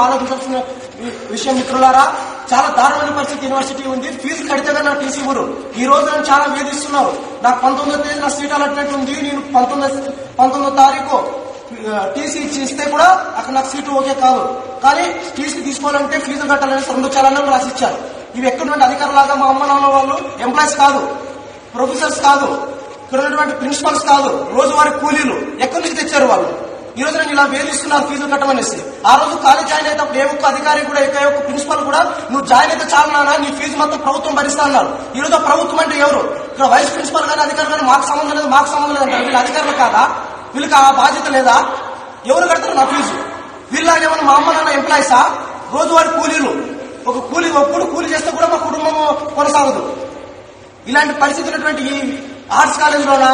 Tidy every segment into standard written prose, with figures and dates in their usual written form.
ఆలోచించాల్సిన విషయం మిత్రులారా, చాలా దారుణమైన పరిస్థితి యూనివర్సిటీ ఉంది. ఫీజు కడితేగా నా టీసీ ఇవ్వరు. ఈ రోజు నన్ను చాలా వేధిస్తున్నారు. నాకు 19వ తేదీ నా సీట్ అలాట్మెంట్ ఉంది. నేను 19వ తారీఖు టీసీ ఇస్తే కూడా అక్కడ నాకు సీటు ఓకే కాదు. కానీ టీసీ తీసుకోవాలంటే ఫీజు కట్టాలని 2 చాలన్నలు రాసిచ్చారు. ఇవి ఎక్కడున్నటువంటి అధికారులాగా మా అమ్మ నాన్న వాళ్ళు ఎంప్లాయీస్ కాదు, ప్రొఫెసర్స్ కాదు, ఇక్కడ ఉన్నటువంటి ప్రిన్సిపల్స్ కాదు, రోజువారీ కూలీలు ఎక్కడి నుంచి తెచ్చారు వాళ్ళు. ఈ రోజు నేను ఇలా వేధిస్తున్నారు ఫీజు కట్టమనేసి. ఆ రోజు కాలేజ్ జాయిన్ అయితే ఏ ఒక్క అధికారి కూడా ఏ ఒక్క ప్రిన్సిపల్ కూడా నువ్వు జాయిన్ అయితే చాలు నానా, నీ ఫీజు మొత్తం ప్రభుత్వం భరిస్తా అన్నారు. ఈ రోజు ప్రభుత్వం అంటే ఎవరు? ఇక్కడ వైస్ ప్రిన్సిపల్ గానీ అధికారులు కానీ మాకు సంబంధం లేదు, మాకు సంబంధం లేదంటారు. వీళ్ళు అధికారులు కాదా? వీళ్ళకి ఆ బాధ్యత లేదా? ఎవరు కడతారు నా ఫీజు? వీళ్ళేమన్నా మా అమ్మ నాన్న ఎంప్లాయీసా? రోజువారీ కూలీలు. ఒక కూలీ చేస్తే కూడా మా కుటుంబం కొనసాగదు. ఇలాంటి పరిస్థితి ఉన్నటువంటి ఈ ఆర్ట్స్ కాలేజీలోనా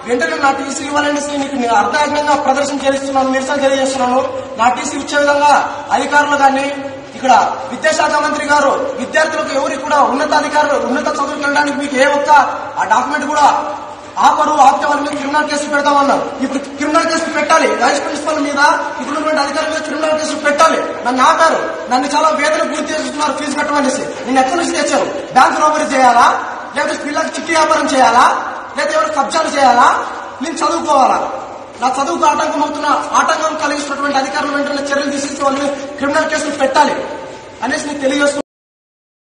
వెంటనే నా టీసీ ఇవ్వాలనేసి నీకు అర్థాత్మకంగా ప్రదర్శన చేస్తున్నాను, నిరసన తెలియజేస్తున్నాను. నా టీసీ ఇచ్చే విధంగా అధికారులు కానీ ఇక్కడ విద్యాశాఖ మంత్రి గారు విద్యార్థులకు ఎవరికి కూడా ఉన్నత చదువులకు వెళ్ళడానికి మీకు ఏ ఒక్క ఆ డాక్యుమెంట్ కూడా ఆపితే వాళ్ళ మీద క్రిమినల్ కేసులు పెడతామన్నారు. ఇప్పుడు క్రిమినల్ కేసులు పెట్టాలి. వైస్ ప్రిన్సిపల్ మీద ఇప్పుడున్నటువంటి అధికారుల మీద క్రిమినల్ కేసులు పెట్టాలి. నన్ను ఆపారు, నన్ను చాలా వేదన గురి చేస్తున్నారు ఫీజు కట్టమనేసి. నేను ఎక్కడి నుంచి తెచ్చాను? బ్యాంకు రోబరీ చేయాలా, లేకపోతే పిల్లలకి చిట్టి వ్యాపారం చేయాలా, లేదా ఎవరు కబ్జాలు చేయాలా? నేను చదువుకోవాలా? నా చదువుకు ఆటంకం కలిగిస్తున్నటువంటి అధికారులు వెంటనే చర్యలు తీసుకుని వాళ్ళు క్రిమినల్ కేసులు పెట్టాలి అనేసి నేను తెలియజేస్తున్నాను.